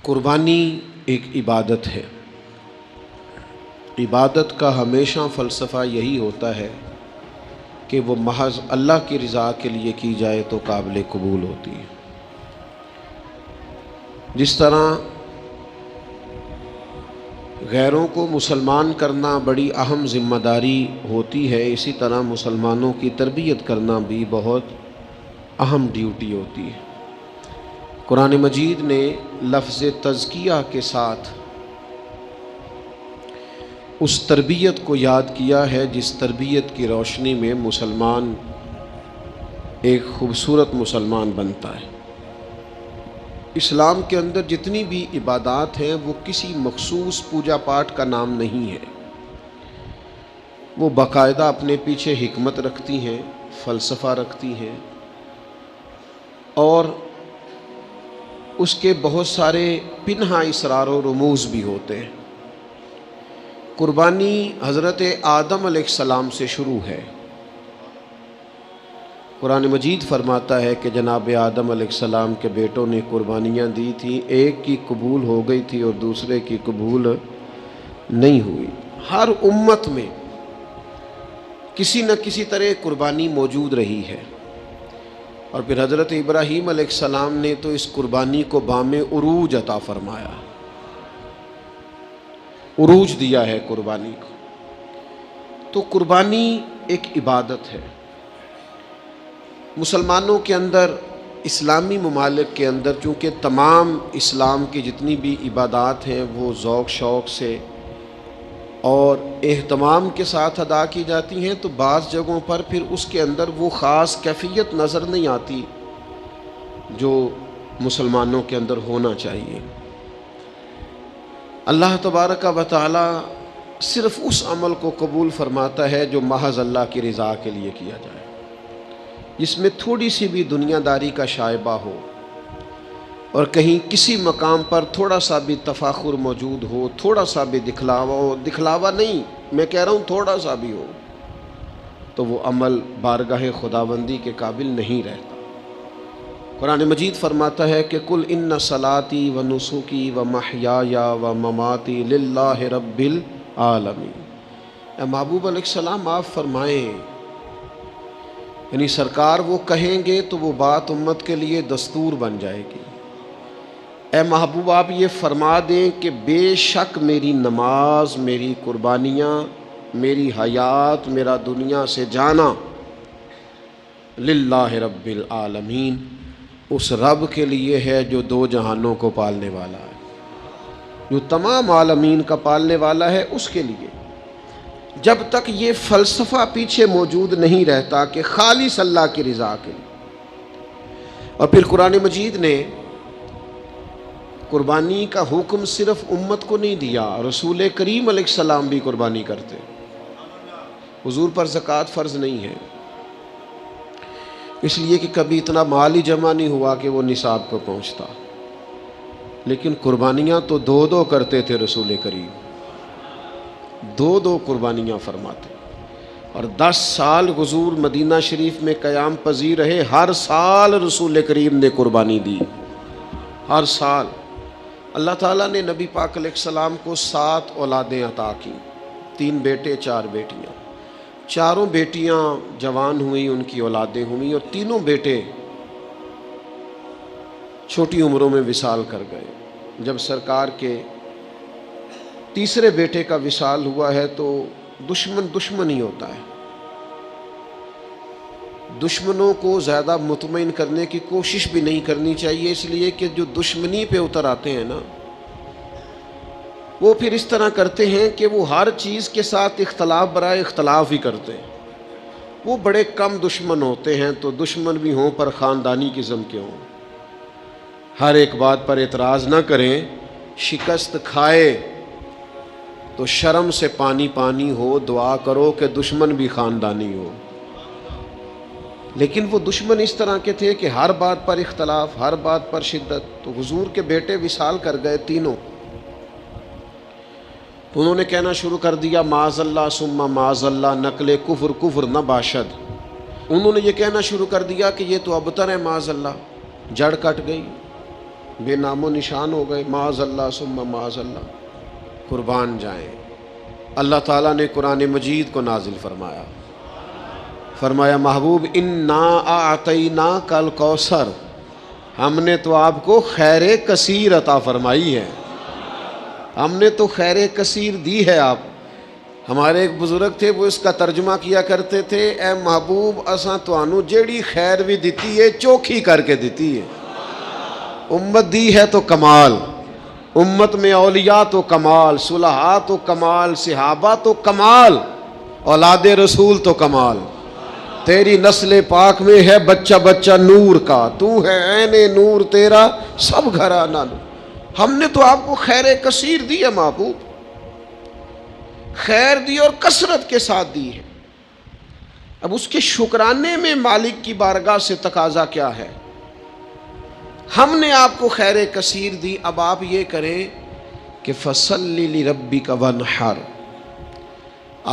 قربانی ایک عبادت ہے۔ عبادت کا ہمیشہ فلسفہ یہی ہوتا ہے کہ وہ محض اللہ کی رضا کے لیے کی جائے تو قابل قبول ہوتی ہے۔ جس طرح غیروں کو مسلمان کرنا بڑی اہم ذمہ داری ہوتی ہے، اسی طرح مسلمانوں کی تربیت کرنا بھی بہت اہم ڈیوٹی ہوتی ہے۔ قرآن مجید نے لفظ تزکیہ کے ساتھ اس تربیت کو یاد کیا ہے جس تربیت کی روشنی میں مسلمان ایک خوبصورت مسلمان بنتا ہے۔ اسلام کے اندر جتنی بھی عبادات ہیں وہ کسی مخصوص پوجا پاٹ کا نام نہیں ہے، وہ باقاعدہ اپنے پیچھے حکمت رکھتی ہیں، فلسفہ رکھتی ہیں، اور اس کے بہت سارے پنہا اسرار و رموز بھی ہوتے ہیں۔ قربانی حضرت آدم علیہ السلام سے شروع ہے۔ قرآن مجید فرماتا ہے کہ جناب آدم علیہ السلام کے بیٹوں نے قربانیاں دی تھیں، ایک کی قبول ہو گئی تھی اور دوسرے کی قبول نہیں ہوئی۔ ہر امت میں کسی نہ کسی طرح قربانی موجود رہی ہے، اور پھر حضرت ابراہیم علیہ السلام نے تو اس قربانی کو بام عروج عطا فرمایا، عروج دیا ہے قربانی کو۔ تو قربانی ایک عبادت ہے۔ مسلمانوں کے اندر، اسلامی ممالک کے اندر، چونکہ تمام اسلام کی جتنی بھی عبادات ہیں وہ ذوق شوق سے اور اہتمام کے ساتھ ادا کی جاتی ہیں، تو بعض جگہوں پر پھر اس کے اندر وہ خاص کیفیت نظر نہیں آتی جو مسلمانوں کے اندر ہونا چاہیے۔ اللہ تبارک و تعالی صرف اس عمل کو قبول فرماتا ہے جو محض اللہ کی رضا کے لیے کیا جائے، جس میں تھوڑی سی بھی دنیا داری کا شائبہ ہو، اور کہیں کسی مقام پر تھوڑا سا بھی تفاخر موجود ہو، تھوڑا سا بھی دکھلاوا ہو، دکھلاوا نہیں، میں کہہ رہا ہوں تھوڑا سا بھی ہو، تو وہ عمل بارگاہ خداوندی کے قابل نہیں رہتا۔ قرآن مجید فرماتا ہے کہ قل ان صلاتی و نسکی و محیای و مماتی للہ رب العالمین۔ اے محبوب علیہ السلام آپ فرمائیں، یعنی سرکار وہ کہیں گے تو وہ بات امت کے لیے دستور بن جائے گی۔ اے محبوب آپ یہ فرما دیں کہ بے شک میری نماز، میری قربانیاں، میری حیات، میرا دنیا سے جانا للہ رب العالمین، اس رب کے لیے ہے جو دو جہانوں کو پالنے والا ہے، جو تمام عالمین کا پالنے والا ہے، اس کے لیے۔ جب تک یہ فلسفہ پیچھے موجود نہیں رہتا کہ خالص اللہ کی رضا کے لیے۔ اور پھر قرآن مجید نے قربانی کا حکم صرف امت کو نہیں دیا، رسول کریم علیہ السلام بھی قربانی کرتے۔ حضور پر زکوٰۃ فرض نہیں ہے، اس لیے کہ کبھی اتنا مال ہی جمع نہیں ہوا کہ وہ نصاب کو پہنچتا، لیکن قربانیاں تو دو کرتے تھے رسول کریم، دو قربانیاں فرماتے، اور 10 سال حضور مدینہ شریف میں قیام پذیر رہے، ہر سال رسول کریم نے قربانی دی، ہر سال۔ اللہ تعالیٰ نے نبی پاک علیہ السلام کو 7 اولادیں عطا کی، 3 بیٹے 4 بیٹیاں۔ چاروں بیٹیاں جوان ہوئیں، ان کی اولادیں ہوئیں، اور تینوں بیٹے چھوٹی عمروں میں وصال کر گئے۔ جب سرکار کے تیسرے بیٹے کا وصال ہوا ہے تو دشمن ہی ہوتا ہے، دشمنوں کو زیادہ مطمئن کرنے کی کوشش بھی نہیں کرنی چاہیے، اس لیے کہ جو دشمنی پہ اتر آتے ہیں نا، وہ پھر اس طرح کرتے ہیں کہ وہ ہر چیز کے ساتھ اختلاف برائے اختلاف ہی کرتے ہیں۔ وہ بڑے کم دشمن ہوتے ہیں، تو دشمن بھی ہوں پر خاندانی قسم کے ہوں، ہر ایک بات پر اعتراض نہ کریں، شکست کھائے تو شرم سے پانی ہو، دعا کرو کہ دشمن بھی خاندانی ہو۔ لیکن وہ دشمن اس طرح کے تھے کہ ہر بات پر اختلاف، ہر بات پر شدت۔ تو حضور کے بیٹے وصال کر گئے تینوں، تو انہوں نے کہنا شروع کر دیا معاذ اللہ ثم معاذ اللہ، نقل کفر نہ باشد۔ انہوں نے یہ کہنا شروع کر دیا کہ یہ تو ابتر ہے، معاذ اللہ، جڑ کٹ گئی۔ بے نام و نشان ہو گئے، معاذ اللہ ثم معاذ اللہ، قربان جائیں۔ اللہ تعالیٰ نے قرآن مجید کو نازل فرمایا، فرمایا محبوب انا اعطیناک الکوثر، ہم نے تو آپ کو خیر کثیر عطا فرمائی ہے، ہم نے تو خیر کثیر دی ہے۔ آپ ہمارے ایک بزرگ تھے، وہ اس کا ترجمہ کیا کرتے تھے، اے محبوب اساں تانوں جیڑی خیر بھی دیتی ہے چوکھی کر کے دیتی ہے۔ امت دی ہے تو کمال، امت میں اولیاء تو کمال، صلحاء تو کمال، صحابہ تو کمال، اولاد رسول تو کمال۔ تیری نسل پاک میں ہے بچہ بچہ نور کا، تو ہے عین نور تیرا سب گھرانہ نور۔ ہم نے تو آپ کو خیر کثیر دی ہے محبوب، خیر دی اور کثرت کے ساتھ دی ہے۔ اب اس کے شکرانے میں مالک کی بارگاہ سے تقاضا کیا ہے؟ ہم نے آپ کو خیر کثیر دی، اب آپ یہ کریں کہ فَصَلِّ لِرَبِّكَ وَانْحَرْ،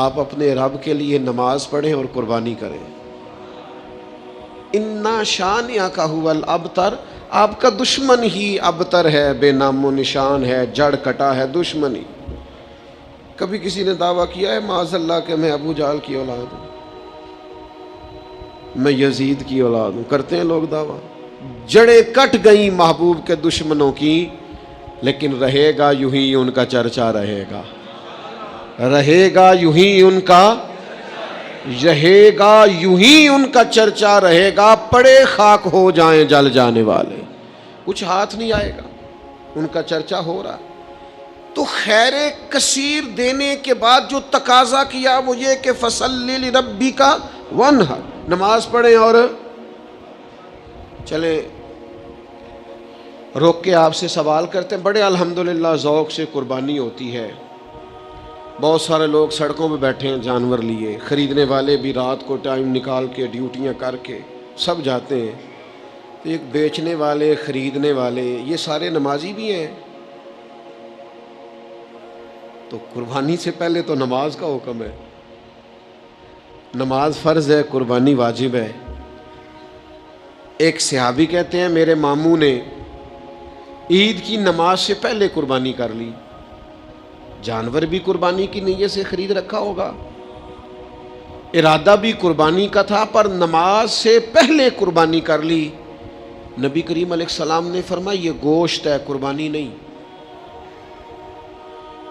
آپ اپنے رب کے لیے نماز پڑھیں اور قربانی کریں۔ اِنَّا شَانِئَكَ هُوَ الْأَبْتَرُ، آپ کا دشمن ہی ابتر ہے، بے نام و نشان ہے، جڑ کٹا ہے، دشمنی۔ کبھی کسی نے دعویٰ کیا ہے معاذ اللہ کہ میں ابو جہل کی اولاد ہوں، میں یزید کی اولاد ہوں؟ کرتے ہیں لوگ دعویٰ۔ جڑیں کٹ گئیں محبوب کے دشمنوں کی، لیکن رہے گا یوں ہی ان کا چرچا رہے گا، رہے گا یوں ہی ان کا، رہے گا یوں ہی ان کا چرچا رہے گا، پڑے خاک ہو جائیں جل جانے والے، کچھ ہاتھ نہیں آئے گا، ان کا چرچا ہو رہا۔ تو خیر کثیر دینے کے بعد جو تقاضا کیا وہ یہ کہ فَصَلِّ لِرَبِّكَ وَانْحَرْ، نماز پڑھیں اور چلیں۔ روک کے آپ سے سوال کرتے ہیں، بڑے الحمدللہ ذوق سے قربانی ہوتی ہے، بہت سارے لوگ سڑکوں پہ بیٹھے ہیں جانور لیے، خریدنے والے بھی رات کو ٹائم نکال کے ڈیوٹیاں کر کے سب جاتے ہیں، تو ایک بیچنے والے، خریدنے والے، یہ سارے نمازی بھی ہیں۔ تو قربانی سے پہلے تو نماز کا حکم ہے، نماز فرض ہے، قربانی واجب ہے۔ ایک صحابی کہتے ہیں میرے ماموں نے عید کی نماز سے پہلے قربانی کر لی، جانور بھی قربانی کی نیت سے خرید رکھا ہوگا، ارادہ بھی قربانی کا تھا، پر نماز سے پہلے قربانی کر لی۔ نبی کریم علیہ السلام نے فرمایا یہ گوشت ہے، قربانی نہیں۔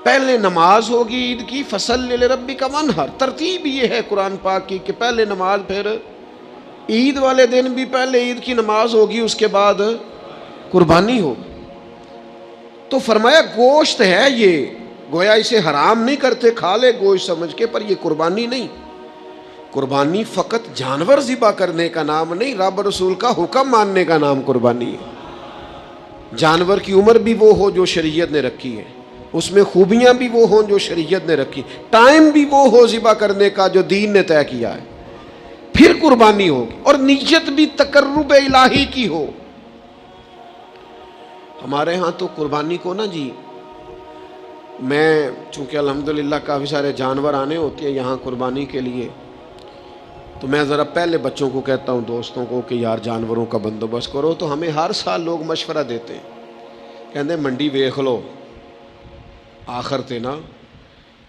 پہلے نماز ہوگی عید کی، فَصَلِّ لِرَبِّكَ وَانْحَرْ، ترتیب یہ ہے قرآن پاک کی کہ پہلے نماز، پھر عید والے دن بھی پہلے عید کی نماز ہوگی، اس کے بعد قربانی ہوگی۔ تو فرمایا گوشت ہے یہ، گویا اسے حرام نہیں کرتے، کھا لے گوشت سمجھ کے، پر یہ قربانی نہیں۔ قربانی فقط جانور ذبح کرنے کا نام نہیں، رب رسول کا حکم ماننے کا نام قربانی ہے۔ جانور کی عمر بھی وہ ہو جو شریعت نے رکھی ہے، اس میں خوبیاں بھی وہ ہوں جو شریعت نے رکھی، ٹائم بھی وہ ہو ذبح کرنے کا جو دین نے طے کیا ہے، پھر قربانی ہوگی، اور نیت بھی تقرب الہی کی ہو۔ ہمارے ہاں تو قربانی کو نا جی، میں چونکہ الحمدللہ کافی سارے جانور آنے ہوتے ہیں یہاں قربانی کے لیے، تو میں ذرا پہلے بچوں کو کہتا ہوں، دوستوں کو، کہ یار جانوروں کا بندوبست کرو، تو ہمیں ہر سال لوگ مشورہ دیتے ہیں، کہتے ہیں منڈی ویکھ لو، آخر تے نا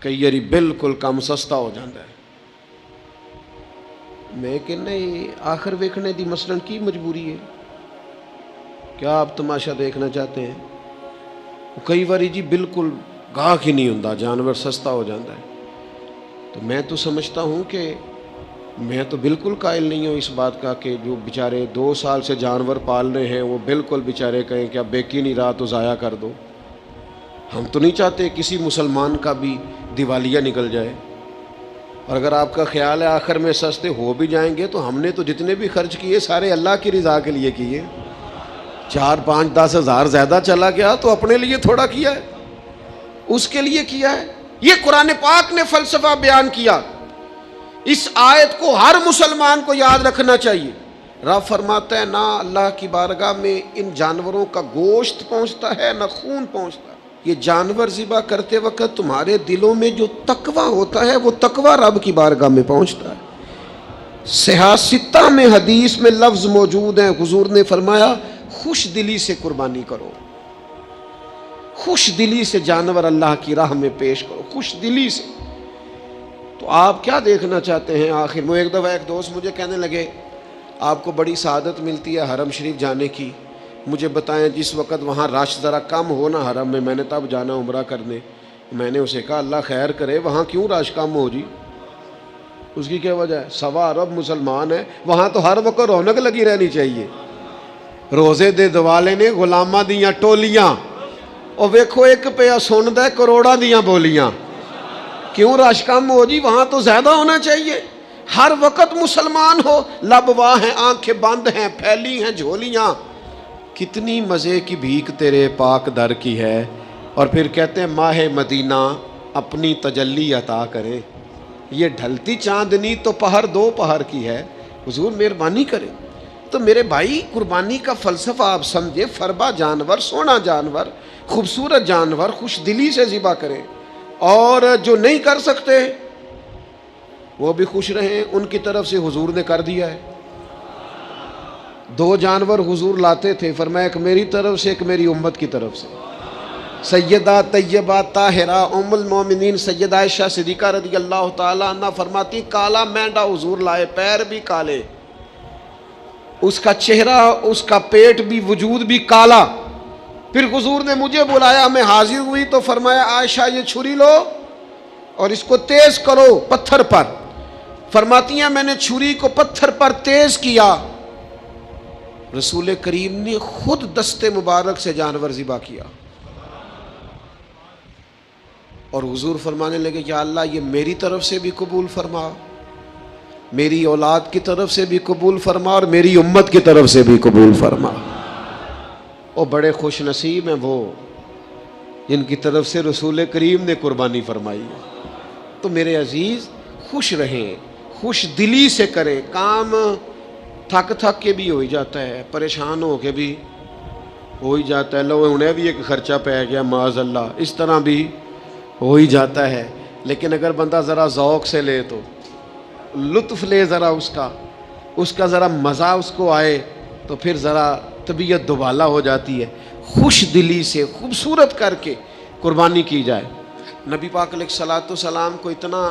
کئی یاری بالکل کم سستا ہو جاتا ہے۔ میں کہنا آخر ویکھنے دی مثلاً کی مجبوری ہے؟ کیا آپ تماشا دیکھنا چاہتے ہیں؟ کئی باری جی بالکل گاہک ہی نہیں ہوندا، جانور سستا ہو جاتا ہے۔ تو میں تو سمجھتا ہوں کہ میں تو بالکل قائل نہیں ہوں اس بات کا کہ جو بیچارے 2 سال سے جانور پال رہے ہیں وہ بالکل بیچارے کہیں کہ اب بیک ہی نہیں رہا تو ضائع کر دو۔ ہم تو نہیں چاہتے کسی مسلمان کا بھی دیوالیہ نکل جائے، اور اگر آپ کا خیال ہے آخر میں سستے ہو بھی جائیں گے تو ہم نے تو جتنے بھی خرچ کیے سارے اللہ کی رضا کے لیے کیے۔ 4, 5, 10 ہزار زیادہ چلا گیا تو اپنے لیے تھوڑا کیا ہے، اس کے لیے کیا ہے۔ یہ قرآن پاک نے فلسفہ بیان کیا، اس آیت کو ہر مسلمان کو یاد رکھنا چاہیے۔ رب فرماتا ہے نہ اللہ کی بارگاہ میں ان جانوروں کا گوشت پہنچتا ہے نہ خون پہنچتا ہے، یہ جانور ذبح کرتے وقت تمہارے دلوں میں جو تقویٰ ہوتا ہے وہ تقویٰ رب کی بارگاہ میں پہنچتا ہے۔ صحیح 6 میں حدیث میں لفظ موجود ہیں، حضور نے فرمایا خوش دلی سے قربانی کرو، خوش دلی سے جانور اللہ کی راہ میں پیش کرو، خوش دلی سے۔ تو آپ کیا دیکھنا چاہتے ہیں آخر میں؟ ایک دفعہ ایک دوست مجھے کہنے لگے آپ کو بڑی سعادت ملتی ہے حرم شریف جانے کی، مجھے بتائیں جس وقت وہاں رش ذرا کم ہو نا حرم میں نے تب جانا عمرہ کرنے۔ میں نے اسے کہا اللہ خیر کرے، وہاں کیوں رش کم ہو جی؟ اس کی کیا وجہ ہے؟ 1.25 ارب مسلمان ہیں، وہاں تو ہر وقت رونق لگی رہنی چاہیے۔ روزے دے دوالے نے غلاماں دیاں ٹولیاں، اور ویکھو ایک پیا سندا ہے کروڑاں دیاں بولیاں، کیوں رش کم ہو جی؟ وہاں تو زیادہ ہونا چاہیے، ہر وقت مسلمان ہو، لب واہ ہیں، آنکھیں بند ہیں، پھیلی ہیں جھولیاں۔ کتنی مزے کی بھیک تیرے پاک در کی ہے، اور پھر کہتے ہیں ماہ مدینہ اپنی تجلی عطا کرے۔ یہ ڈھلتی چاندنی تو پہر 2 پہر کی ہے، حضور مہربانی کرے۔ تو میرے بھائی قربانی کا فلسفہ آپ سمجھے، فربا جانور، سونا جانور، خوبصورت جانور خوش دلی سے ذبح کریں، اور جو نہیں کر سکتے وہ بھی خوش رہیں، ان کی طرف سے حضور نے کر دیا ہے۔ 2 جانور حضور لاتے تھے، فرمایا ایک میری طرف سے ایک میری امت کی طرف سے۔ سیدہ طیبہ طاہرہ ام المومنین سیدہ عائشہ صدیقہ رضی اللہ تعالی عنہ فرماتی کالا مینڈا حضور لائے، پیر بھی کالے، اس کا چہرہ، اس کا پیٹ بھی، وجود بھی کالا۔ پھر حضور نے مجھے بلایا، میں حاضر ہوئی تو فرمایا عائشہ یہ چھری لو اور اس کو تیز کرو پتھر پر۔ فرماتی ہیں میں نے چھری کو پتھر پر تیز کیا، رسول کریم نے خود دست مبارک سے جانور ذبح کیا، اور حضور فرمانے لگے یا اللہ یہ میری طرف سے بھی قبول فرما، میری اولاد کی طرف سے بھی قبول فرما، اور میری امت کی طرف سے بھی قبول فرما۔ اور بڑے خوش نصیب ہیں وہ جن کی طرف سے رسول کریم نے قربانی فرمائی۔ تو میرے عزیز خوش رہیں، خوش دلی سے کریں کام۔ تھک کے بھی ہو ہی جاتا ہے، پریشان ہو کے بھی ہو ہی جاتا ہے، لو انہیں بھی ایک خرچہ پہ گیا معاذ اللہ، اس طرح بھی ہو ہی جاتا ہے۔ لیکن اگر بندہ ذرا ذوق سے لے تو لطف لے، ذرا اس کا ذرا مزہ اس کو آئے، تو پھر ذرا طبیعت دوبالا ہو جاتی ہے۔ خوش دلی سے خوبصورت کر کے قربانی کی جائے۔ نبی پاک علیہ الصلوۃ والسلام کو اتنا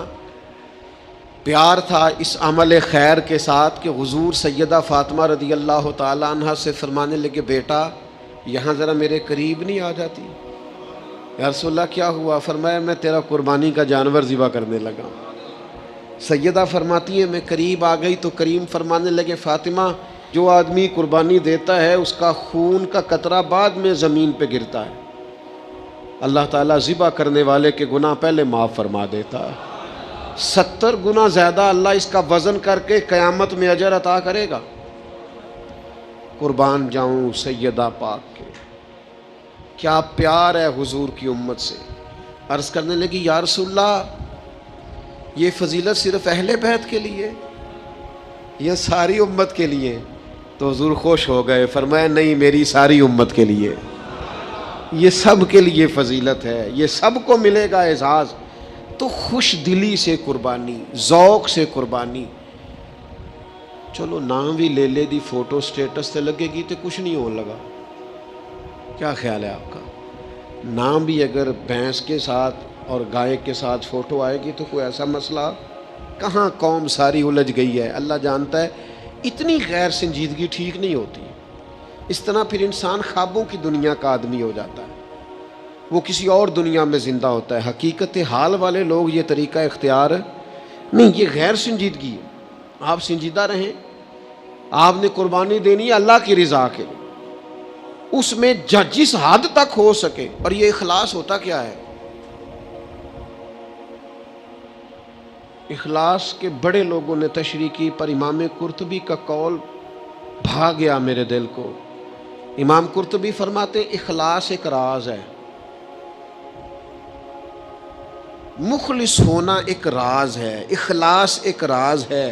پیار تھا اس عمل خیر کے ساتھ کہ حضور سیدہ فاطمہ رضی اللہ تعالی عنہ سے فرمانے لگے بیٹا یہاں ذرا میرے قریب نہیں آ جاتی؟ یا رسول اللہ کیا ہوا؟ فرمایا میں تیرا قربانی کا جانور ذبح کرنے لگا۔ سیدہ فرماتی ہیں میں قریب آ گئی تو کریم فرمانے لگے فاطمہ جو آدمی قربانی دیتا ہے اس کا خون کا قطرہ بعد میں زمین پہ گرتا ہے، اللہ تعالیٰ ذبح کرنے والے کے گناہ پہلے معاف فرما دیتا ہے، 70 گنا زیادہ اللہ اس کا وزن کر کے قیامت میں اجر عطا کرے گا۔ قربان جاؤں سیدہ پاک کے، کیا پیار ہے حضور کی امت سے۔ عرض کرنے لگی یا رسول اللہ یہ فضیلت صرف اہل بیت کے لیے، یہ ساری امت کے لیے؟ تو حضور خوش ہو گئے، فرمایا نہیں میری ساری امت کے لیے، یہ سب کے لیے فضیلت ہے، یہ سب کو ملے گا اعزاز۔ تو خوش دلی سے قربانی، ذوق سے قربانی۔ چلو نام بھی لے لے دی فوٹو سٹیٹس سے لگے گی تو کچھ نہیں ہونے لگا، کیا خیال ہے آپ کا؟ نام بھی اگر بھینس کے ساتھ اور گائے کے ساتھ فوٹو آئے گی تو کوئی ایسا مسئلہ کہاں؟ قوم ساری الجھ گئی ہے، اللہ جانتا ہے۔ اتنی غیر سنجیدگی ٹھیک نہیں ہوتی، اس طرح پھر انسان خوابوں کی دنیا کا آدمی ہو جاتا ہے، وہ کسی اور دنیا میں زندہ ہوتا ہے۔ حقیقت حال والے لوگ یہ طریقہ اختیار نہیں، یہ غیر سنجیدگی ہے۔ آپ سنجیدہ رہیں، آپ نے قربانی دینی ہے اللہ کی رضا کے لیے، اس میں جس حد تک ہو سکے۔ اور یہ اخلاص ہوتا کیا ہے؟ اخلاص کے بڑے لوگوں نے تشریح کی، پر امام قرطبی کا قول بھا گیا میرے دل کو۔ امام قرطبی فرماتے اخلاص ایک راز ہے، مخلص ہونا ایک راز ہے، اخلاص ایک راز ہے۔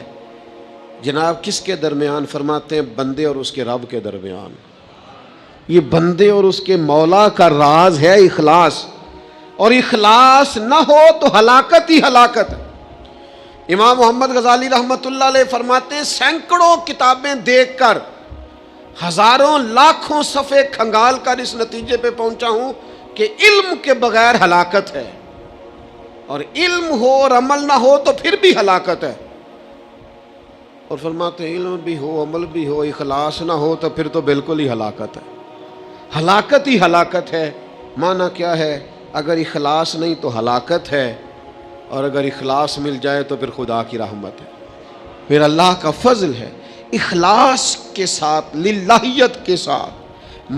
جناب کس کے درمیان؟ فرماتے ہیں بندے اور اس کے رب کے درمیان۔ یہ بندے اور اس کے مولا کا راز ہے اخلاص، اور اخلاص نہ ہو تو ہلاکت ہی ہلاکت ہے۔ امام محمد غزالی رحمۃ اللہ علیہ فرماتے ہیں سینکڑوں کتابیں دیکھ کر ہزاروں لاکھوں صفحے کھنگال کر اس نتیجے پہ پہنچا ہوں کہ علم کے بغیر ہلاکت ہے، اور علم ہو اور عمل نہ ہو تو پھر بھی ہلاکت ہے۔ اور فرماتے ہیں علم بھی ہو، عمل بھی ہو، اخلاص نہ ہو تو پھر تو بالکل ہی ہلاکت ہے۔ ہلاکت ہی ہلاکت ہے۔ معنی کیا ہے؟ اگر اخلاص نہیں تو ہلاکت ہے، اور اگر اخلاص مل جائے تو پھر خدا کی رحمت ہے، پھر اللہ کا فضل ہے۔ اخلاص کے ساتھ، للہیت کے ساتھ،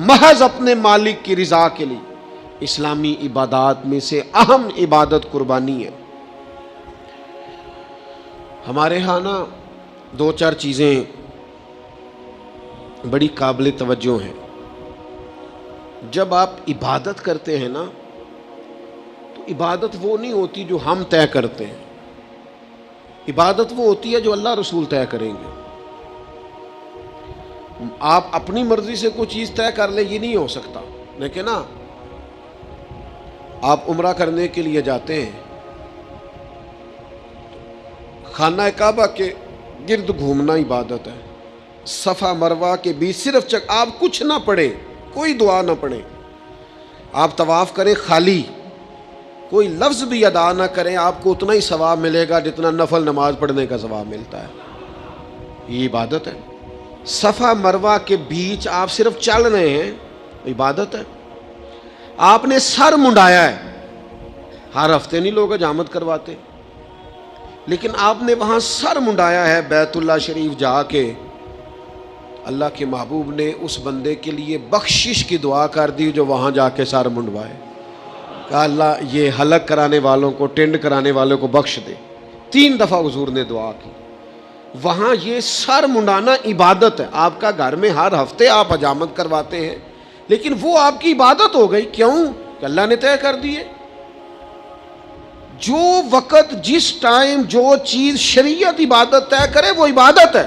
محض اپنے مالک کی رضا کے لیے اسلامی عبادات میں سے اہم عبادت قربانی ہے۔ ہمارے ہاں نا دو چار چیزیں بڑی قابل توجہ ہیں۔ جب آپ عبادت کرتے ہیں نا تو عبادت وہ نہیں ہوتی جو ہم طے کرتے ہیں، عبادت وہ ہوتی ہے جو اللہ رسول طے کریں گے۔ آپ اپنی مرضی سے کوئی چیز طے کر لیں، یہ نہیں ہو سکتا۔ لیکن نا آپ عمرہ کرنے کے لیے جاتے ہیں، خانہ کعبہ کے گرد گھومنا عبادت ہے، صفا مروہ کے بیچ صرف آپ کچھ نہ پڑھیں، کوئی دعا نہ پڑھیں، آپ طواف کریں خالی، کوئی لفظ بھی ادا نہ کریں، آپ کو اتنا ہی ثواب ملے گا جتنا نفل نماز پڑھنے کا ثواب ملتا ہے۔ یہ عبادت ہے۔ صفا مروہ کے بیچ آپ صرف چل رہے ہیں، عبادت ہے۔ آپ نے سر منڈایا ہے، ہر ہفتے نہیں لوگ حجامت کرواتے، لیکن آپ نے وہاں سر منڈایا ہے بیت اللہ شریف جا کے، اللہ کے محبوب نے اس بندے کے لیے بخشش کی دعا کر دی جو وہاں جا کے سر منڈوائے، کہا اللہ یہ حلق کرانے والوں کو، ٹینڈ کرانے والوں کو بخش دے۔ 3 دفعہ حضور نے دعا کی۔ وہاں یہ سر منڈانا عبادت ہے۔ آپ کا گھر میں ہر ہفتے آپ حجامت کرواتے ہیں، لیکن وہ آپ کی عبادت ہو گئی۔ کیوں؟ کہ اللہ نے طے کر دیے۔ جو وقت، جس ٹائم جو چیز شریعت عبادت طے کرے وہ عبادت ہے۔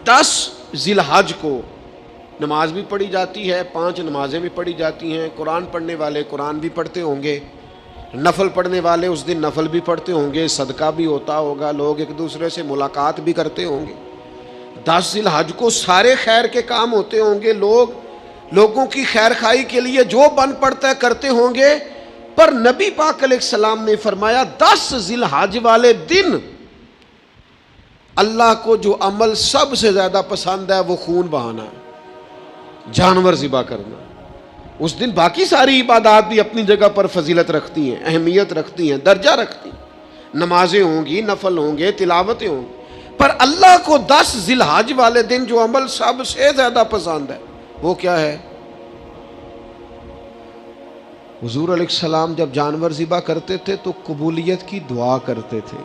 10 ذی الحج کو نماز بھی پڑھی جاتی ہے، 5 نمازیں بھی پڑھی جاتی ہیں، قرآن پڑھنے والے قرآن بھی پڑھتے ہوں گے، نفل پڑھنے والے اس دن نفل بھی پڑھتے ہوں گے، صدقہ بھی ہوتا ہوگا، لوگ ایک دوسرے سے ملاقات بھی کرتے ہوں گے۔ 10 ذی الحج کو سارے خیر کے کام ہوتے ہوں گے، لوگوں کی خیر خائی کے لیے جو بن پڑتا ہے کرتے ہوں گے، پر نبی پاک علیہ السلام نے فرمایا 10 ذی الحج والے دن اللہ کو جو عمل سب سے زیادہ پسند ہے وہ خون بہانا ہے، جانور ذبح کرنا۔ اس دن باقی ساری عبادات بھی اپنی جگہ پر فضیلت رکھتی ہیں، اہمیت رکھتی ہیں، درجہ رکھتی ہیں، نمازیں ہوں گی، نفل ہوں گے، تلاوتیں ہوں گی، پر اللہ کو 10 ذی الحج والے دن جو عمل سب سے زیادہ پسند ہے وہ کیا ہے؟ حضور علیہ السلام جب جانور ذبح کرتے تھے تو قبولیت کی دعا کرتے تھے،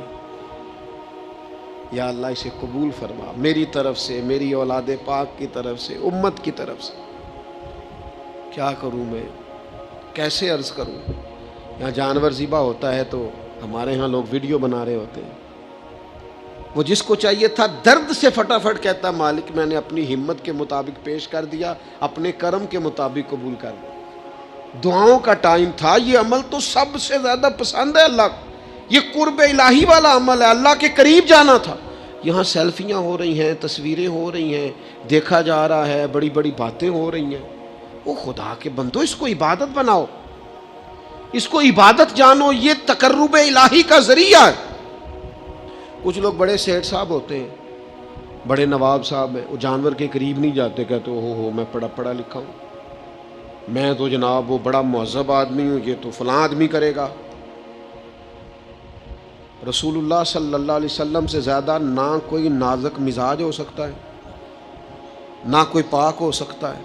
یا اللہ اسے قبول فرما میری طرف سے، میری اولاد پاک کی طرف سے، امت کی طرف سے۔ کیا کروں میں، کیسے عرض کروں؟ یہاں جانور ذبح ہوتا ہے تو ہمارے ہاں لوگ ویڈیو بنا رہے ہوتے ہیں، وہ جس کو چاہیے تھا درد سے فٹافٹ کہتا مالک میں نے اپنی ہمت کے مطابق پیش کر دیا، اپنے کرم کے مطابق قبول کر دیا۔ دعاؤں کا ٹائم تھا، یہ عمل تو سب سے زیادہ پسند ہے اللہ کو، یہ قرب الہی والا عمل ہے، اللہ کے قریب جانا تھا۔ یہاں سیلفیاں ہو رہی ہیں، تصویریں ہو رہی ہیں، دیکھا جا رہا ہے، بڑی بڑی باتیں ہو رہی ہیں۔ وہ خدا کے بندو، اس کو عبادت بناؤ، اس کو عبادت جانو، یہ تقرب الہی کا ذریعہ ہے۔ کچھ لوگ بڑے سیٹ صاحب ہوتے ہیں، بڑے نواب صاحب ہیں، وہ جانور کے قریب نہیں جاتے، کہتے ہو میں پڑھا لکھا ہوں، میں تو جناب وہ بڑا مہذب آدمی ہوں، یہ تو فلاں آدمی کرے گا۔ رسول اللہ صلی اللہ علیہ وسلم سے زیادہ نہ کوئی نازک مزاج ہو سکتا ہے، نہ کوئی پاک ہو سکتا ہے،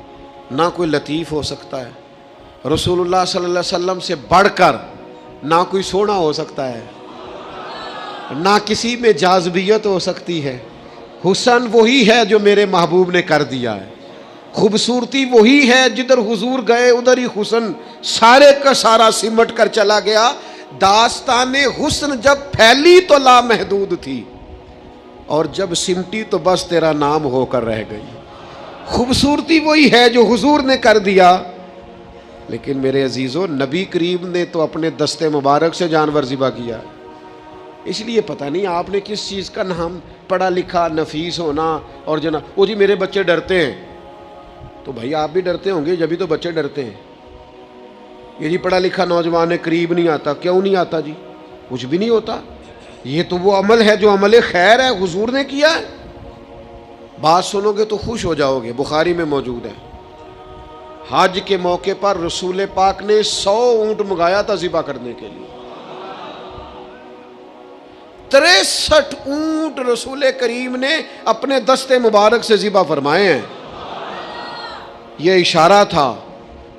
نہ کوئی لطیف ہو سکتا ہے۔ رسول اللہ صلی اللہ علیہ وسلم سے بڑھ کر نہ کوئی سونا ہو سکتا ہے، نہ کسی میں جاذبیت ہو سکتی ہے۔ حسن وہی ہے جو میرے محبوب نے کر دیا ہے، خوبصورتی وہی ہے، جدھر حضور گئے ادھر ہی حسن سارے کا سارا سمٹ کر چلا گیا۔ داستان حسن جب پھیلی تو لامحدود تھی، اور جب سمٹی تو بس تیرا نام ہو کر رہ گئی۔ خوبصورتی وہی ہے جو حضور نے کر دیا، لیکن میرے عزیزو نبی کریم نے تو اپنے دستے مبارک سے جانور ذبح کیا۔ اس لیے پتہ نہیں آپ نے کس چیز کا نام، پڑھا لکھا نفیس ہونا، اور جناب وہ جی میرے بچے ڈرتے ہیں، تو بھائی آپ بھی ڈرتے ہوں گے، جبھی تو بچے ڈرتے ہیں۔ یہ جی پڑھا لکھا نوجوان ہے، قریب نہیں آتا، کیوں نہیں آتا جی؟ کچھ بھی نہیں ہوتا، یہ تو وہ عمل ہے جو عمل خیر ہے، حضور نے کیا ہے۔ بات سنو گے تو خوش ہو جاؤ گے، بخاری میں موجود ہے، حج کے موقع پر رسول پاک نے 100 اونٹ منگایا تھا ذبح کرنے کے لیے، 63 اونٹ رسول کریم نے اپنے دستے مبارک سے ذبح فرمائے ہیں۔ یہ اشارہ تھا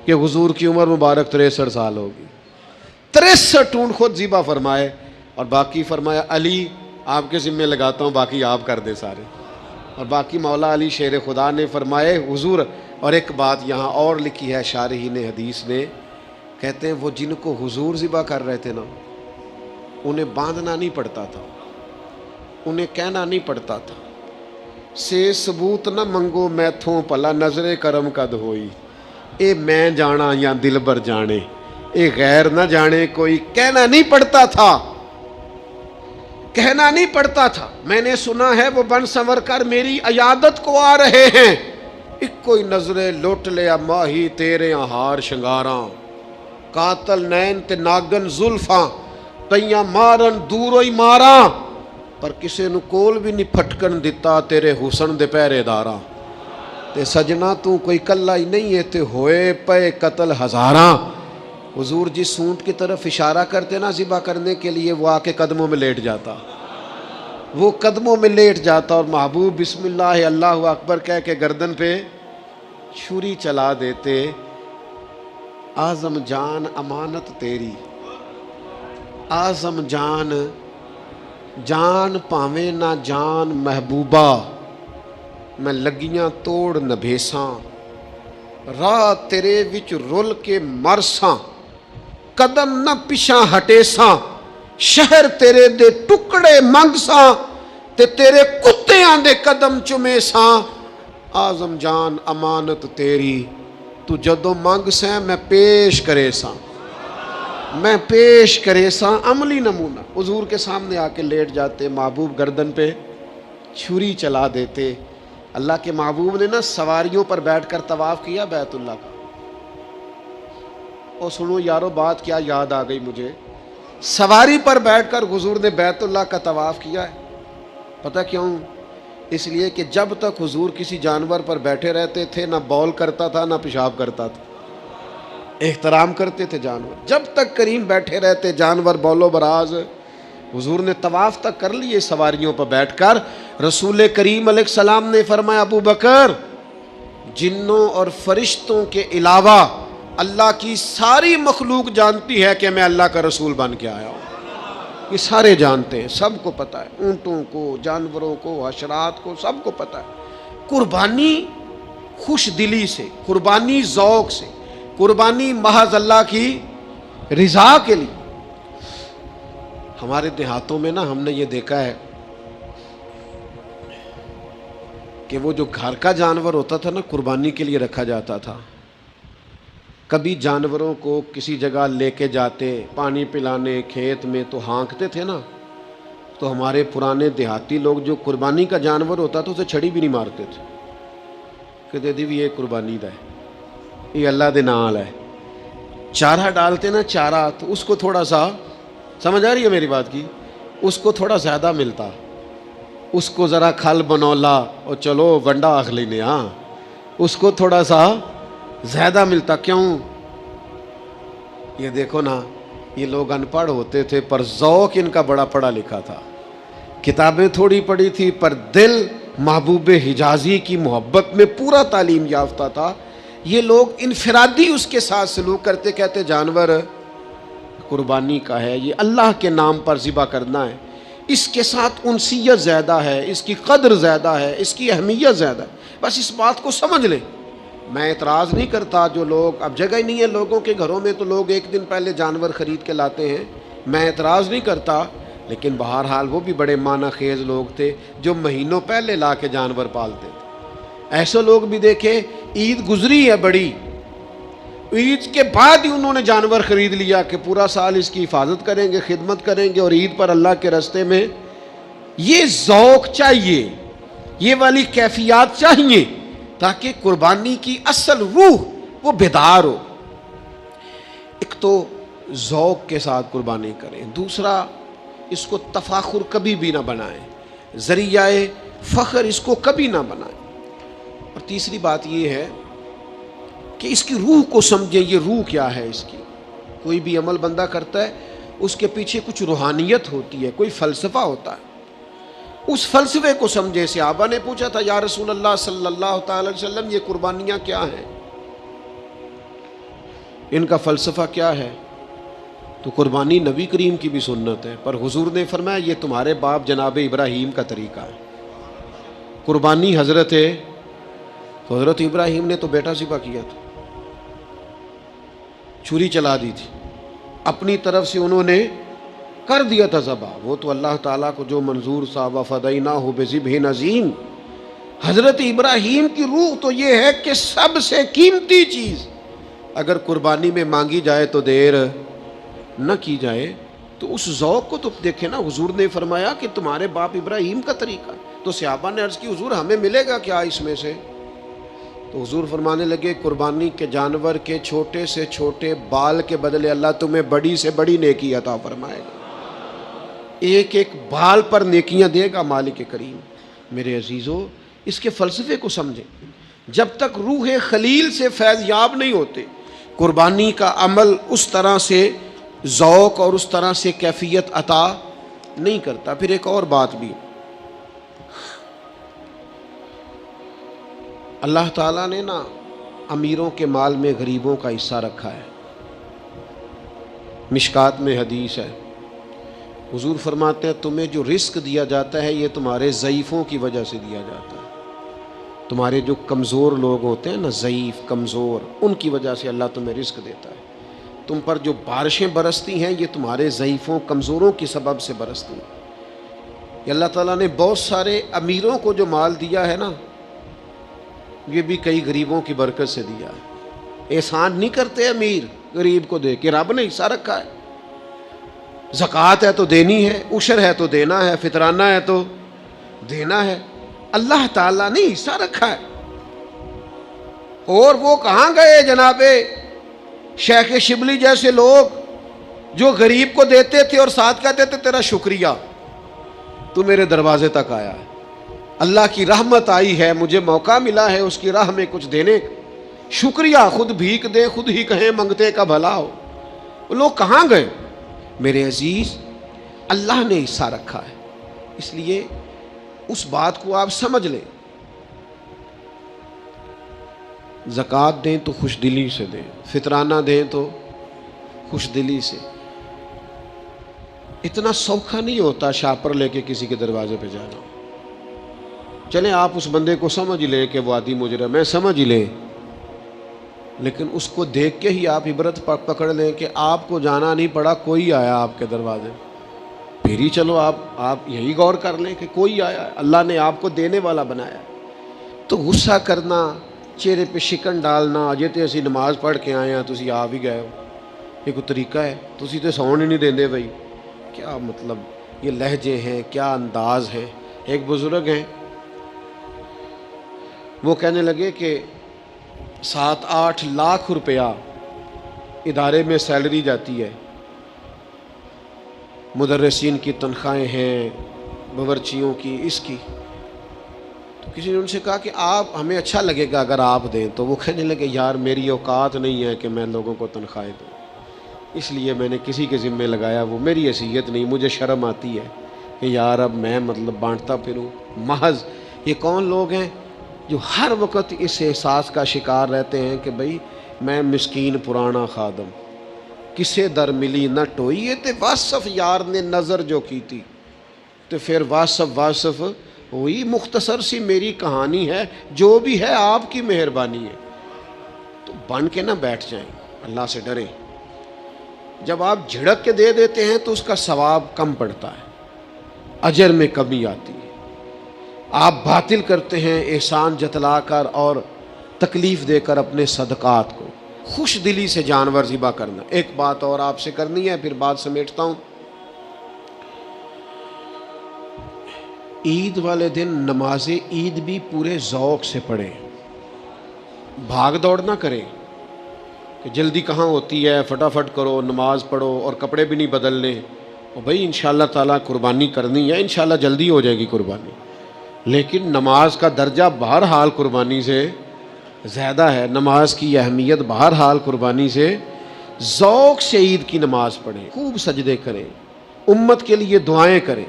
کہ حضور کی عمر مبارک 63 سال ہوگی۔ 63 اونٹ خود ذبح فرمائے، اور باقی فرمایا علی آپ کے ذمہ لگاتا ہوں، باقی آپ کر دے سارے۔ اور باقی مولا علی شیر خدا نے فرمائے حضور، اور ایک بات یہاں اور لکھی ہے شارحین حدیث نے، کہتے ہیں وہ جن کو حضور ذبح کر رہے تھے نا، انہیں باندھنا نہیں پڑتا تھا، انہیں کہنا نہیں پڑتا تھا سے ثبوت نہ منگو میتھوں پلا نظر کرم قد ہوئی، اے میں جانا یا دل بر جانے، اے غیر نہ جانے کوئی، کہنا نہیں پڑتا تھا، کہنا نہیں پڑتا تھا۔ میں نے سنا ہے وہ بن سنور کر میری عیادت کو آ رہے ہیں، ایک کوئی نظرے لوٹ لیا ماہی تیرے ہار شنگاراں، قاتل نین تے ناگن زلفاں تیاں مارن دوروئی ماراں، پر کسے نو کول بھی نہیں پھٹکن دیتا تیرے حسن دے پہرے داراں، تے سجنا تو کوئی کلا ہی نہیں ہے تے ہوئے پے قتل ہزاراں۔ حضور جس سونٹ کی طرف اشارہ کرتے نا ذبح کرنے کے لیے، وہ آ کے قدموں میں لیٹ جاتا، وہ قدموں میں لیٹ جاتا، اور محبوب بسم اللہ اللہ اکبر کہہ کے گردن پہ چھری چلا دیتے، اعظم جان امانت تیری، اعظم جان، جان پاویں نہ جان محبوبہ، میں لگیاں توڑ نبھیساں، راہ تیرے وچ رول کے مرساں، قدم نہ پیچھا ہٹے ساں، شہر تیرے دے ٹکڑے منگ ساں، تے تیرے کتیاں دے قدم چمے ساں، اعظم جان امانت تیری، تو جدو منگ سیں میں پیش کرے ساں، میں پیش کرے ساں۔ عملی نمونہ حضور کے سامنے آ کے لیٹ جاتے، محبوب گردن پہ چھری چلا دیتے۔ اللہ کے محبوب نے نا سواریوں پر بیٹھ کر طواف کیا بیت اللہ کا، اور سنو یارو بات کیا یاد آ گئی مجھے، سواری پر بیٹھ کر حضور نے بیت اللہ کا طواف کیا ہے۔ پتہ کیوں؟ اس لیے کہ جب تک حضور کسی جانور پر بیٹھے رہتے تھے، نہ بول کرتا تھا نہ پیشاب کرتا تھا، احترام کرتے تھے جانور۔ جب تک کریم بیٹھے رہتے جانور بولو براز، حضور نے طواف تک کر لیے سواریوں پر بیٹھ کر۔ رسول کریم علیہ السلام نے فرمایا ابو بکر، جنوں اور فرشتوں کے علاوہ اللہ کی ساری مخلوق جانتی ہے کہ میں اللہ کا رسول بن کے آیا ہوں، یہ سارے جانتے ہیں، سب کو پتہ ہے، اونٹوں کو، جانوروں کو، حشرات کو، سب کو پتہ ہے۔ قربانی خوش دلی سے، قربانی ذوق سے، قربانی محض اللہ کی رضا کے لیے۔ ہمارے دیہاتوں میں نا ہم نے یہ دیکھا ہے کہ وہ جو گھر کا جانور ہوتا تھا نا قربانی کے لیے رکھا جاتا تھا، کبھی جانوروں کو کسی جگہ لے کے جاتے پانی پلانے کھیت میں تو ہانکتے تھے نا، تو ہمارے پرانے دیہاتی لوگ جو قربانی کا جانور ہوتا تھا اسے چھڑی بھی نہیں مارتے تھے، کہتے تھے بھی یہ قربانی دا ہے، یہ اللہ دے نال ہے۔ چارہ ڈالتے نا چارہ، تو اس کو تھوڑا سا، سمجھ آ رہی ہے میری بات کی، اس کو تھوڑا زیادہ ملتا، اس کو ذرا کھل بنولا اور چلو ونڈا آخ لینے، ہاں اس کو تھوڑا سا زیادہ ملتا۔ کیوں؟ یہ دیکھو نا، یہ لوگ ان پڑھ ہوتے تھے پر ذوق ان کا بڑا پڑھا لکھا تھا، کتابیں تھوڑی پڑھی تھی پر دل محبوب حجازی کی محبت میں پورا تعلیم یافتہ تھا۔ یہ لوگ انفرادی اس کے ساتھ سلوک کرتے، کہتے جانور قربانی کا ہے، یہ اللہ کے نام پر ذبح کرنا ہے، اس کے ساتھ انسیت زیادہ ہے، اس کی قدر زیادہ ہے، اس کی اہمیت زیادہ ہے، بس اس بات کو سمجھ لیں۔ میں اعتراض نہیں کرتا، جو لوگ اب جگہ ہی نہیں ہے لوگوں کے گھروں میں تو لوگ ایک دن پہلے جانور خرید کے لاتے ہیں، میں اعتراض نہیں کرتا، لیکن بہرحال وہ بھی بڑے معنی خیز لوگ تھے جو مہینوں پہلے لا کے جانور پالتے تھے۔ ایسے لوگ بھی دیکھے، عید گزری ہے بڑی، عید کے بعد ہی انہوں نے جانور خرید لیا کہ پورا سال اس کی حفاظت کریں گے، خدمت کریں گے، اور عید پر اللہ کے راستے میں۔ یہ ذوق چاہیے، یہ والی کیفیات چاہیے، تاکہ قربانی کی اصل روح وہ بیدار ہو۔ ایک تو ذوق کے ساتھ قربانی کریں، دوسرا اس کو تفاخر کبھی بھی نہ بنائیں، ذریعہ فخر اس کو کبھی نہ بنائیں، اور تیسری بات یہ ہے کہ اس کی روح کو سمجھیں، یہ روح کیا ہے اس کی۔ کوئی بھی عمل بندہ کرتا ہے اس کے پیچھے کچھ روحانیت ہوتی ہے، کوئی فلسفہ ہوتا ہے، اس فلسفے کو سمجھے۔ صحابہ نے پوچھا تھا یا رسول اللہ صلی اللہ تعالی علیہ وسلم یہ قربانیاں کیا ہیں، ان کا فلسفہ کیا ہے؟ تو قربانی نبی کریم کی بھی سنت ہے، پر حضور نے فرمایا یہ تمہارے باپ جناب ابراہیم کا طریقہ ہے۔ قربانی حضرت ابراہیم نے تو بیٹا ذبح کیا تھا، چھری چلا دی تھی، اپنی طرف سے انہوں نے کر دیا تھا ذبح، وہ تو اللہ تعالیٰ کو جو منظور تھا وَفَدَيْنَاهُ بِذِبْحٍ عَظِيمٍ۔ حضرت ابراہیم کی روح تو یہ ہے کہ سب سے قیمتی چیز اگر قربانی میں مانگی جائے تو دیر نہ کی جائے۔ تو اس ذوق کو تو دیکھیں نا، حضور نے فرمایا کہ تمہارے باپ ابراہیم کا طریقہ، تو صحابہ نے عرض کی حضور ہمیں ملے گا کیا اس میں سے؟ تو حضور فرمانے لگے قربانی کے جانور کے چھوٹے سے چھوٹے بال کے بدلے اللہ تمہیں بڑی سے بڑی نیکی عطا فرمائے گا، ایک ایک بال پر نیکیاں دے گا مالک کریم۔ میرے عزیزو، اس کے فلسفے کو سمجھیں۔ جب تک روح خلیل سے فیض یاب نہیں ہوتے، قربانی کا عمل اس طرح سے ذوق اور اس طرح سے کیفیت عطا نہیں کرتا۔ پھر ایک اور بات بھی، اللہ تعالیٰ نے نا امیروں کے مال میں غریبوں کا حصہ رکھا ہے۔ مشکات میں حدیث ہے، حضور فرماتے ہیں تمہیں جو رزق دیا جاتا ہے یہ تمہارے ضعیفوں کی وجہ سے دیا جاتا ہے۔ تمہارے جو کمزور لوگ ہوتے ہیں نا، ضعیف کمزور، ان کی وجہ سے اللہ تمہیں رزق دیتا ہے۔ تم پر جو بارشیں برستی ہیں یہ تمہارے ضعیفوں کمزوروں کی سبب سے برستی ہیں۔ یہ اللہ تعالیٰ نے بہت سارے امیروں کو جو مال دیا ہے نا، یہ بھی کئی غریبوں کی برکت سے دیا ہے۔ احسان نہیں کرتے امیر غریب کو دے کے، رب نے حصہ رکھا ہے۔ زکوٰۃ ہے تو دینی ہے، عشر ہے تو دینا ہے، فطرانہ ہے تو دینا ہے۔ اللہ تعالیٰ نے حصہ رکھا ہے۔ اور وہ کہاں گئے جناب شیخ شبلی جیسے لوگ جو غریب کو دیتے تھے اور ساتھ کہتے تھے تیرا شکریہ، تو میرے دروازے تک آیا ہے، اللہ کی رحمت آئی ہے، مجھے موقع ملا ہے اس کی راہ میں کچھ دینے کا، شکریہ، خود بھیک دے خود ہی کہیں منگتے کا بھلا ہو۔ وہ لوگ کہاں گئے؟ میرے عزیز، اللہ نے حصہ رکھا ہے، اس لیے اس بات کو آپ سمجھ لیں۔ زکوٰۃ دیں تو خوش دلی سے دیں، فطرانہ دیں تو خوش دلی سے۔ اتنا سوکھا نہیں ہوتا شاپر لے کے کسی کے دروازے پہ جانا۔ چلیں آپ اس بندے کو سمجھ لیں کہ وہ عادی مجرم ہے، سمجھ لیں، لیکن اس کو دیکھ کے ہی آپ عبرت پکڑ لیں کہ آپ کو جانا نہیں پڑا، کوئی آیا آپ کے دروازے، پھر ہی چلو آپ یہی غور کر لیں کہ کوئی آیا، اللہ نے آپ کو دینے والا بنایا۔ تو غصہ کرنا، چہرے پہ شکن ڈالنا، اجے تے اسی نماز پڑھ کے آئے ہیں تسی آ بھی گئے ہو، یہ کوئی طریقہ ہے؟ تسی تے سون ہی نہیں دیندے بھائی، کیا مطلب؟ یہ لہجے ہیں، کیا انداز ہیں۔ ایک بزرگ ہیں، وہ کہنے لگے کہ 7-8 لاکھ روپیہ ادارے میں سیلری جاتی ہے، مدرسین کی تنخواہیں ہیں، باورچیوں کی، اس کی۔ تو کسی نے ان سے کہا کہ آپ، ہمیں اچھا لگے گا اگر آپ دیں۔ تو وہ کہنے لگے یار میری اوقات نہیں ہے کہ میں لوگوں کو تنخواہیں دوں، اس لیے میں نے کسی کے ذمے لگایا، وہ میری حیثیت نہیں، مجھے شرم آتی ہے کہ یار اب میں مطلب بانٹتا پھروں محض۔ یہ کون لوگ ہیں جو ہر وقت اس احساس کا شکار رہتے ہیں کہ بھئی میں مسکین پرانا خادم، کسے در ملی نہ ٹوئی تے واصف یار نے نظر جو کی تھی، تو پھر واصف ہوئی، مختصر سی میری کہانی ہے، جو بھی ہے آپ کی مہربانی ہے۔ تو بن کے نہ بیٹھ جائیں، اللہ سے ڈریں۔ جب آپ جھڑک کے دے دیتے ہیں تو اس کا ثواب کم پڑتا ہے، اجر میں کمی آتی ہے۔ آپ باطل کرتے ہیں احسان جتلا کر اور تکلیف دے کر اپنے صدقات کو، خوش دلی سے جانور ذبح کرنا۔ ایک بات اور آپ سے کرنی ہے، پھر بات سمیٹتا ہوں۔ عید والے دن نماز عید بھی پورے ذوق سے پڑھیں، بھاگ دوڑ نہ کریں کہ جلدی کہاں ہوتی ہے، فٹافٹ کرو، نماز پڑھو اور کپڑے بھی نہیں بدلنے، اور بھائی انشاءاللہ تعالیٰ قربانی کرنی ہے، انشاءاللہ جلدی ہو جائے گی قربانی، لیکن نماز کا درجہ بہرحال قربانی سے زیادہ ہے، نماز کی اہمیت بہرحال قربانی سے، ذوق سے عید کی نماز پڑھیں، خوب سجدے کریں، امت کے لیے دعائیں کریں،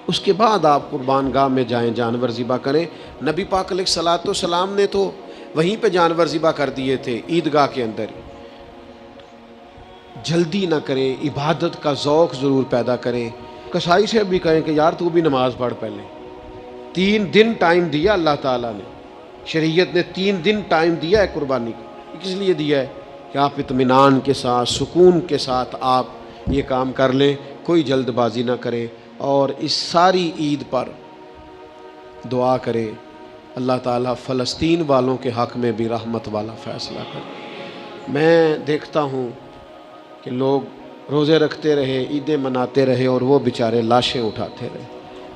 اس کے بعد آپ قربان گاہ میں جائیں، جانور ذبح کریں۔ نبی پاک علیہ الصلوۃ والسلام نے تو وہیں پہ جانور ذبح کر دیے تھے، عیدگاہ کے اندر ہی۔ جلدی نہ کریں، عبادت کا ذوق ضرور پیدا کریں۔ کسائی سے بھی کہیں کہ یار تو بھی نماز پڑھ پہلے، 3 دن ٹائم دیا اللہ تعالیٰ نے، شریعت نے 3 دن ٹائم دیا ہے قربانی کا، کس لیے دیا ہے؟ کہ آپ اطمینان کے ساتھ، سکون کے ساتھ آپ یہ کام کر لیں، کوئی جلد بازی نہ کریں، اور اس ساری عید پر دعا کریں اللہ تعالیٰ فلسطین والوں کے حق میں بھی رحمت والا فیصلہ کرے۔ میں دیکھتا ہوں کہ لوگ روزے رکھتے رہے، عیدیں مناتے رہے، اور وہ بیچارے لاشیں اٹھاتے رہے۔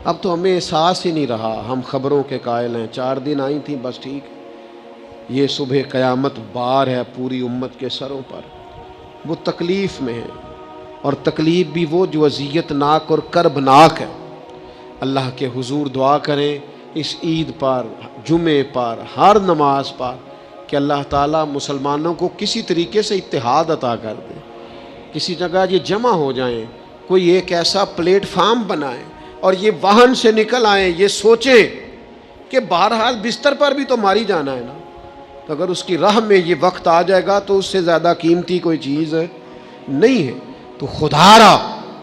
اب تو ہمیں احساس ہی نہیں رہا، ہم خبروں کے قائل ہیں، 4 دن آئی تھیں بس ٹھیک، یہ صبح قیامت بار ہے پوری امت کے سروں پر، وہ تکلیف میں ہے، اور تکلیف بھی وہ جو اذیت ناک اور کربناک ہے۔ اللہ کے حضور دعا کریں اس عید پر، جمعے پر، ہر نماز پر، کہ اللہ تعالیٰ مسلمانوں کو کسی طریقے سے اتحاد عطا کر دے، کسی جگہ یہ جمع ہو جائیں، کوئی ایک ایسا پلیٹ فارم بنائیں، اور یہ واہن سے نکل آئیں، یہ سوچیں کہ بہرحال بستر پر بھی تو ماری جانا ہے نا، تو اگر اس کی راہ میں یہ وقت آ جائے گا تو اس سے زیادہ قیمتی کوئی چیز نہیں ہے۔ تو خدا را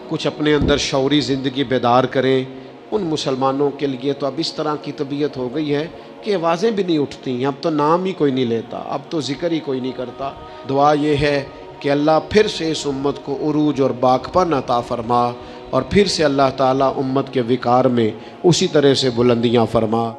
کچھ اپنے اندر شعوری زندگی بیدار کریں۔ ان مسلمانوں کے لیے تو اب اس طرح کی طبیعت ہو گئی ہے کہ آوازیں بھی نہیں اٹھتی، اب تو نام ہی کوئی نہیں لیتا، اب تو ذکر ہی کوئی نہیں کرتا۔ دعا یہ ہے کہ اللہ پھر سے اس امت کو عروج اور باکپن عطا فرما، اور پھر سے اللہ تعالیٰ امت کے وقار میں اسی طرح سے بلندیاں فرما۔